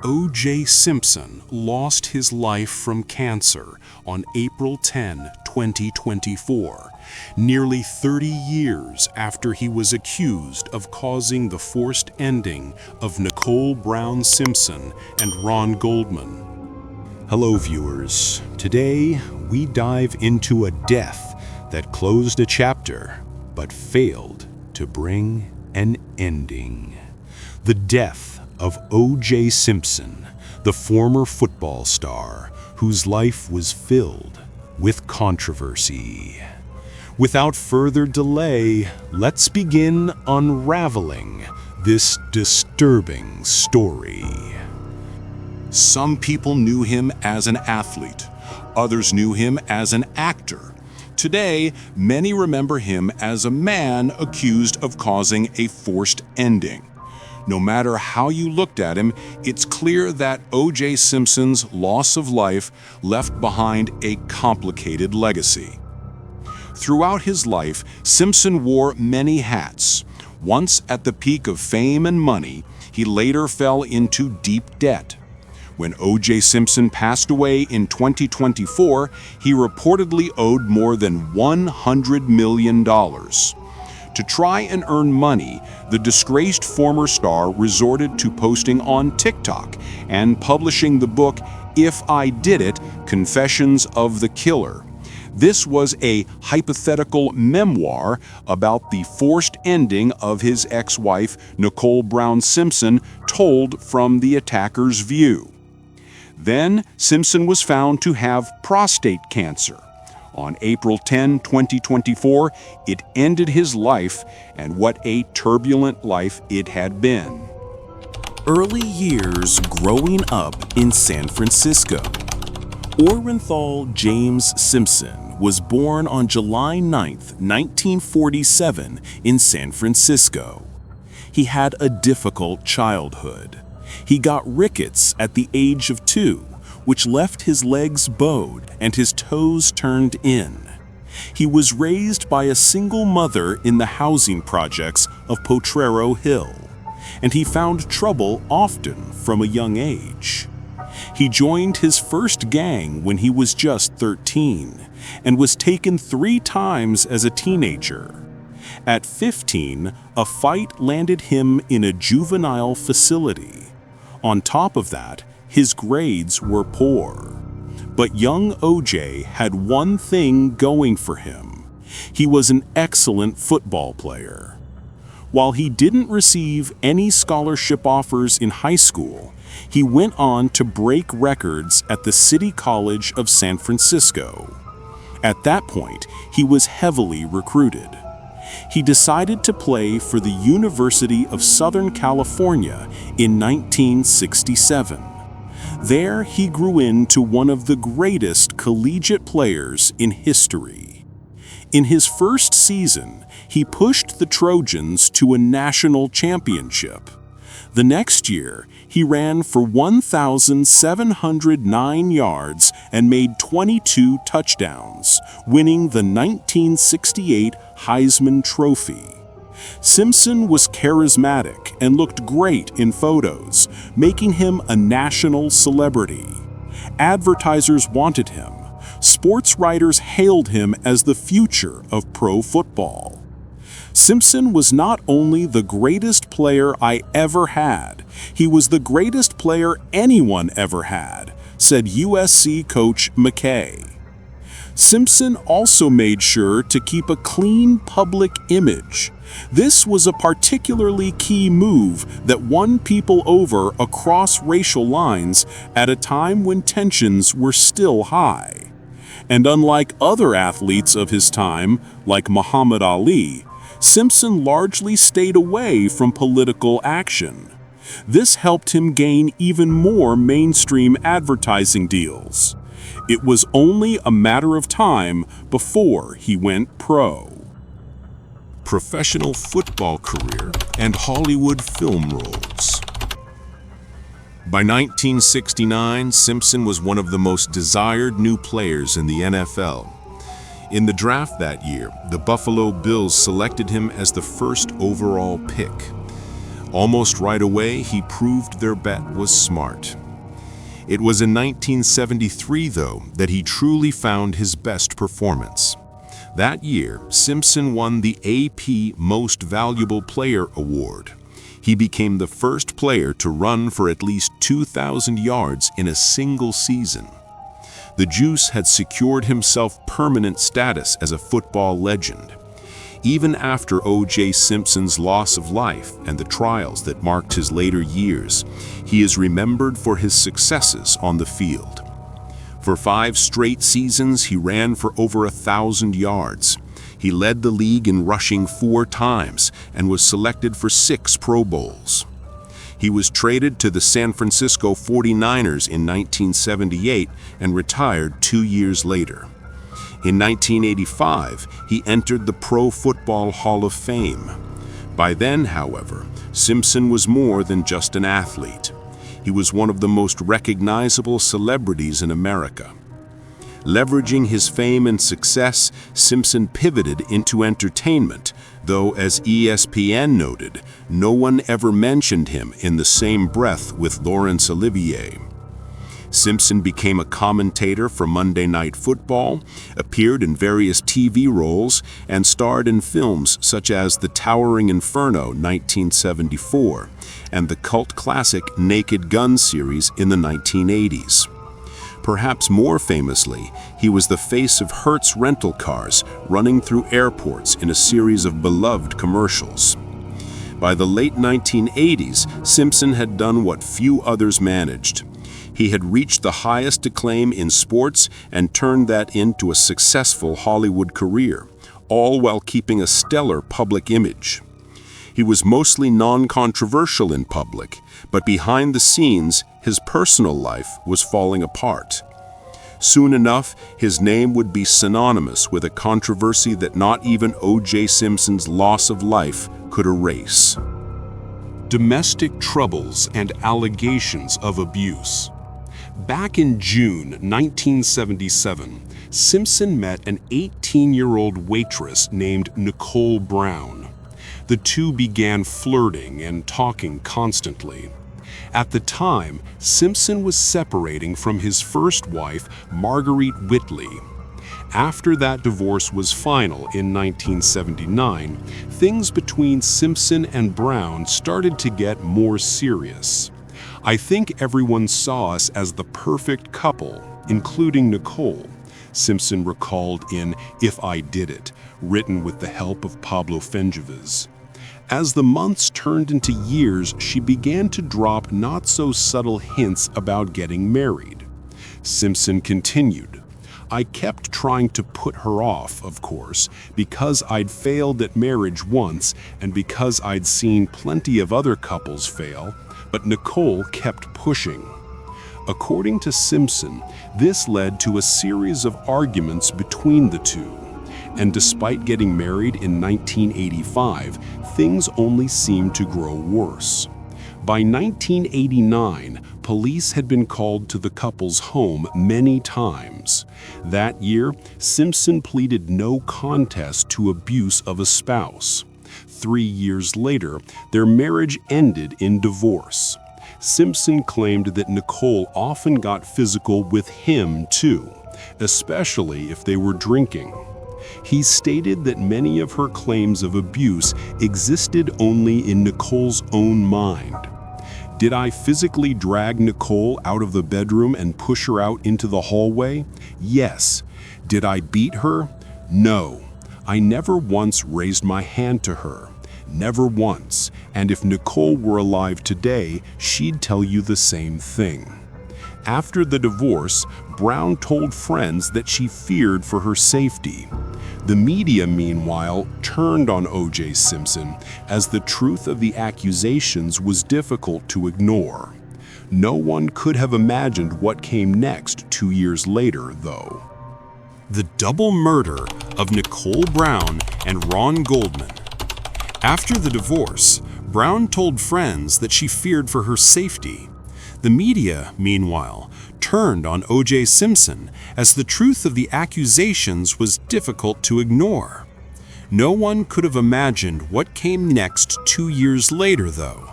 O.J. Simpson lost his life from cancer on April 10, 2024, nearly 30 years after he was accused of causing the forced ending of Nicole Brown Simpson and Ron Goldman. Hello, viewers. Today, we dive into a death that closed a chapter but failed to bring an ending. The death of O.J. Simpson, the former football star whose life was filled with controversy. Without further delay, let's begin unraveling this disturbing story. Some people knew him as an athlete. Others knew him as an actor. Today, many remember him as a man accused of causing a forced ending. No matter how you looked at him, it's clear that O.J. Simpson's loss of life left behind a complicated legacy. Throughout his life, Simpson wore many hats. Once at the peak of fame and money, he later fell into deep debt. When O.J. Simpson passed away in 2024, he reportedly owed more than $100 million. To try and earn money, the disgraced former star resorted to posting on TikTok and publishing the book If I Did It, Confessions of the Killer. This was a hypothetical memoir about the forced ending of his ex-wife, Nicole Brown Simpson, told from the attacker's view. Then, Simpson was found to have prostate cancer. On April 10, 2024, it ended his life, and what a turbulent life it had been. Early years growing up in San Francisco. Orenthal James Simpson was born on July 9, 1947, in San Francisco. He had a difficult childhood. He got rickets at the age of 2, which left his legs bowed and his toes turned in. He was raised by a single mother in the housing projects of Potrero Hill, and he found trouble often from a young age. He joined his first gang when he was just 13 and was taken 3 times as a teenager. At 15, a fight landed him in a juvenile facility. On top of that, his grades were poor. But young O.J. had one thing going for him. He was an excellent football player. While he didn't receive any scholarship offers in high school, he went on to break records at the City College of San Francisco. At that point, he was heavily recruited. He decided to play for the University of Southern California in 1967. There, he grew into one of the greatest collegiate players in history. In his first season, he pushed the Trojans to a national championship. The next year, he ran for 1,709 yards and made 22 touchdowns, winning the 1968 Heisman Trophy. Simpson was charismatic and looked great in photos, making him a national celebrity. Advertisers wanted him. Sports writers hailed him as the future of pro football. Simpson was not only the greatest player I ever had, he was the greatest player anyone ever had, said USC coach McKay. Simpson also made sure to keep a clean public image. This was a particularly key move that won people over across racial lines at a time when tensions were still high. And unlike other athletes of his time, like Muhammad Ali, Simpson largely stayed away from political action. This helped him gain even more mainstream advertising deals. It was only a matter of time before he went pro. Professional football career and Hollywood film roles. By 1969, Simpson was one of the most desired new players in the NFL. In the draft that year, the Buffalo Bills selected him as the first overall pick. Almost right away, he proved their bet was smart. It was in 1973, though, that he truly found his best performance. That year, Simpson won the AP Most Valuable Player award. He became the first player to run for at least 2,000 yards in a single season. The Juice had secured himself permanent status as a football legend. Even after O.J. Simpson's loss of life and the trials that marked his later years, he is remembered for his successes on the field. For 5 straight seasons, he ran for over 1,000 yards. He led the league in rushing 4 times and was selected for 6 Pro Bowls. He was traded to the San Francisco 49ers in 1978 and retired 2 years later. In 1985, he entered the Pro Football Hall of Fame. By then, however, Simpson was more than just an athlete. He was one of the most recognizable celebrities in America. Leveraging his fame and success, Simpson pivoted into entertainment, though, as ESPN noted, no one ever mentioned him in the same breath with Laurence Olivier. Simpson became a commentator for Monday Night Football, appeared in various TV roles, and starred in films such as The Towering Inferno, 1974, and the cult classic Naked Gun series in the 1980s. Perhaps more famously, he was the face of Hertz rental cars running through airports in a series of beloved commercials. By the late 1980s, Simpson had done what few others managed. He had reached the highest acclaim in sports and turned that into a successful Hollywood career, all while keeping a stellar public image. He was mostly non-controversial in public, but behind the scenes, his personal life was falling apart. Soon enough, his name would be synonymous with a controversy that not even O.J. Simpson's loss of life could erase. Domestic troubles and allegations of abuse. Back in June 1977, Simpson met an 18-year-old waitress named Nicole Brown. The two began flirting and talking constantly. At the time, Simpson was separating from his first wife, Marguerite Whitley. After that divorce was final in 1979, things between Simpson and Brown started to get more serious. I think everyone saw us as the perfect couple, including Nicole, Simpson recalled in If I Did It, written with the help of Pablo Fengives. As the months turned into years, she began to drop not-so-subtle hints about getting married. Simpson continued, I kept trying to put her off, of course, because I'd failed at marriage once and because I'd seen plenty of other couples fail, but Nicole kept pushing. According to Simpson, this led to a series of arguments between the two. And despite getting married in 1985, things only seemed to grow worse. By 1989, police had been called to the couple's home many times. That year, Simpson pleaded no contest to abuse of a spouse. 3 years later, their marriage ended in divorce. Simpson claimed that Nicole often got physical with him too, especially if they were drinking. He stated that many of her claims of abuse existed only in Nicole's own mind. Did I physically drag Nicole out of the bedroom and push her out into the hallway? Yes. Did I beat her? No. I never once raised my hand to her. Never once. And if Nicole were alive today, she'd tell you the same thing. After the divorce, Brown told friends that she feared for her safety. The media, meanwhile, turned on O.J. Simpson, as the truth of the accusations was difficult to ignore. No one could have imagined what came next 2 years later, though. The double murder of Nicole Brown and Ron Goldman. After the divorce, Brown told friends that she feared for her safety. The media, meanwhile, turned on O.J. Simpson, as the truth of the accusations was difficult to ignore. No one could have imagined what came next 2 years later, though.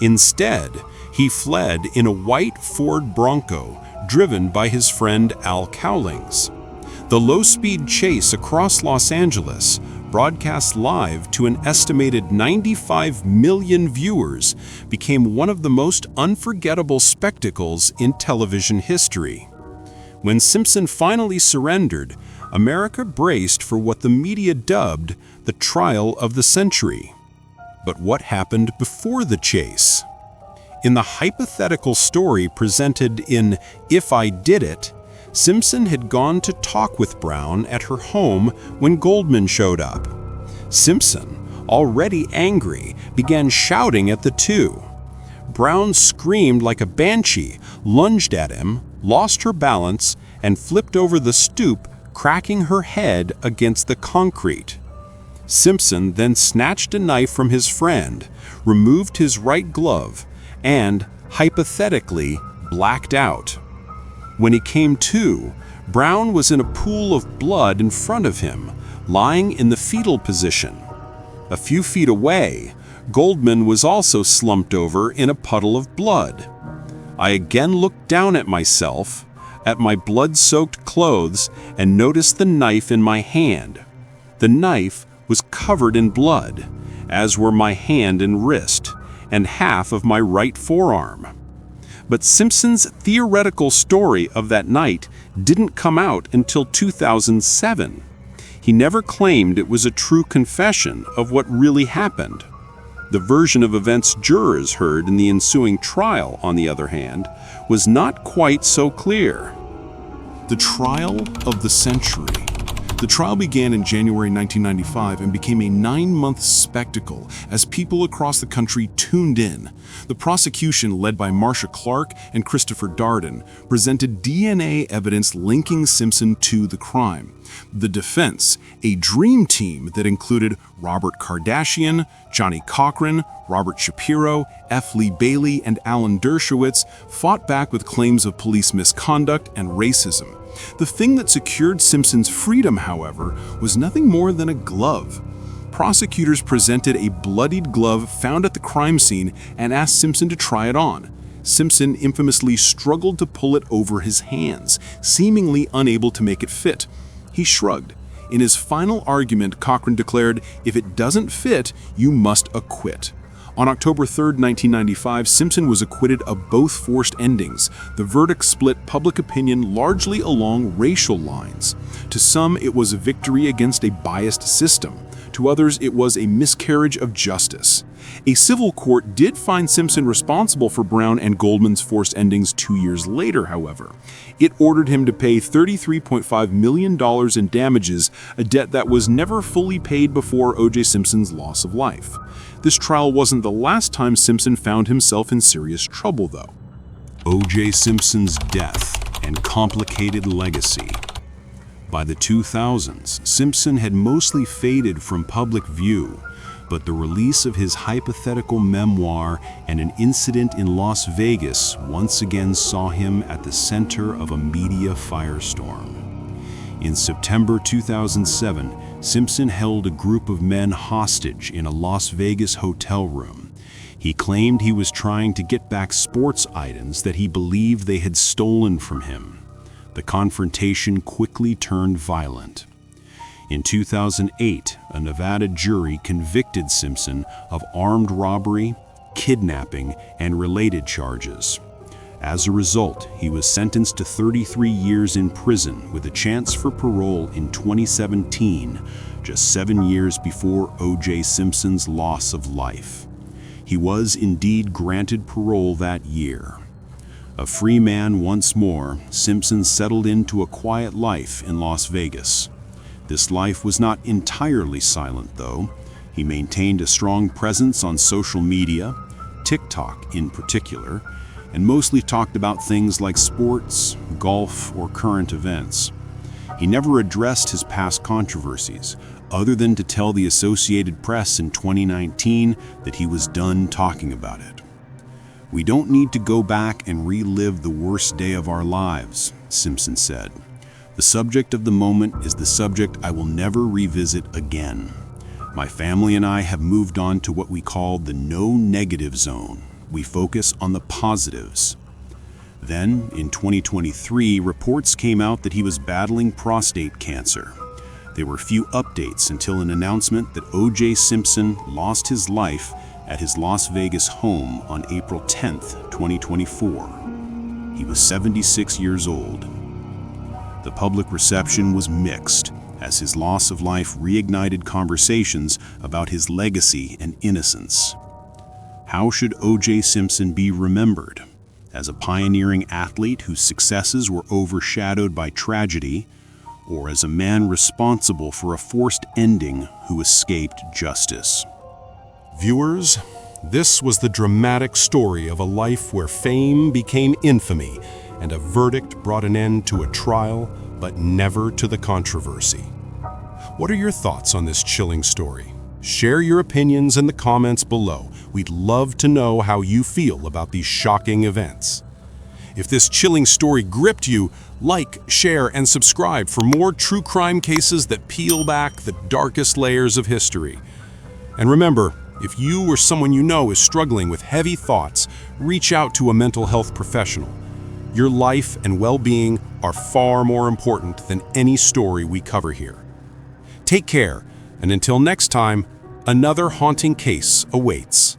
Instead, he fled in a white Ford Bronco driven by his friend Al Cowlings. The low-speed chase across Los Angeles, broadcast live to an estimated 95 million viewers, became one of the most unforgettable spectacles in television history. When Simpson finally surrendered, America braced for what the media dubbed the trial of the century. But what happened before the chase? In the hypothetical story presented in If I Did It, Simpson had gone to talk with Brown at her home when Goldman showed up. Simpson, already angry, began shouting at the two. Brown screamed like a banshee, lunged at him, lost her balance, and flipped over the stoop, cracking her head against the concrete. Simpson then snatched a knife from his friend, removed his right glove, and, hypothetically, blacked out. When he came to, Brown was in a pool of blood in front of him, lying in the fetal position. A few feet away, Goldman was also slumped over in a puddle of blood. I again looked down at myself, at my blood-soaked clothes, and noticed the knife in my hand. The knife was covered in blood, as were my hand and wrist, and half of my right forearm. But Simpson's theoretical story of that night didn't come out until 2007. He never claimed it was a true confession of what really happened. The version of events jurors heard in the ensuing trial, on the other hand, was not quite so clear. The trial of the century. The trial began in January 1995 and became a 9-month spectacle as people across the country tuned in. The prosecution, led by Marcia Clark and Christopher Darden, presented DNA evidence linking Simpson to the crime. The defense, a dream team that included Robert Kardashian, Johnny Cochran, Robert Shapiro, F. Lee Bailey, and Alan Dershowitz, fought back with claims of police misconduct and racism. The thing that secured Simpson's freedom, however, was nothing more than a glove. Prosecutors presented a bloodied glove found at the crime scene and asked Simpson to try it on. Simpson infamously struggled to pull it over his hands, seemingly unable to make it fit. He shrugged. In his final argument, Cochran declared, "If it doesn't fit, you must acquit." On October 3, 1995, Simpson was acquitted of both forced endings. The verdict split public opinion largely along racial lines. To some, it was a victory against a biased system. To others, it was a miscarriage of justice. A civil court did find Simpson responsible for Brown and Goldman's forced endings 2 years later, however. It ordered him to pay $33.5 million in damages, a debt that was never fully paid before O.J. Simpson's loss of life. This trial wasn't the last time Simpson found himself in serious trouble, though. O.J. Simpson's death and complicated legacy. By the 2000s, Simpson had mostly faded from public view, but the release of his hypothetical memoir and an incident in Las Vegas once again saw him at the center of a media firestorm. In September 2007, Simpson held a group of men hostage in a Las Vegas hotel room. He claimed he was trying to get back sports items that he believed they had stolen from him. The confrontation quickly turned violent. In 2008, a Nevada jury convicted Simpson of armed robbery, kidnapping, and related charges. As a result, he was sentenced to 33 years in prison with a chance for parole in 2017, just 7 years before O.J. Simpson's loss of life. He was indeed granted parole that year. A free man once more, Simpson settled into a quiet life in Las Vegas. This life was not entirely silent, though. He maintained a strong presence on social media, TikTok in particular, and mostly talked about things like sports, golf, or current events. He never addressed his past controversies, other than to tell the Associated Press in 2019 that he was done talking about it. "We don't need to go back and relive the worst day of our lives," Simpson said. "The subject of the moment is the subject I will never revisit again. My family and I have moved on to what we call the no negative zone, we focus on the positives. Then, in 2023, reports came out that he was battling prostate cancer. There were few updates until an announcement that O.J. Simpson lost his life at his Las Vegas home on April 10, 2024. He was 76 years old. The public reception was mixed, as his loss of life reignited conversations about his legacy and innocence. How should O.J. Simpson be remembered? As a pioneering athlete whose successes were overshadowed by tragedy, or as a man responsible for a forced ending who escaped justice? Viewers, this was the dramatic story of a life where fame became infamy and a verdict brought an end to a trial, but never to the controversy. What are your thoughts on this chilling story? Share your opinions in the comments below. We'd love to know how you feel about these shocking events. If this chilling story gripped you, like, share, and subscribe for more true crime cases that peel back the darkest layers of history. And remember, if you or someone you know is struggling with heavy thoughts, reach out to a mental health professional. Your life and well-being are far more important than any story we cover here. Take care, and until next time, another haunting case awaits.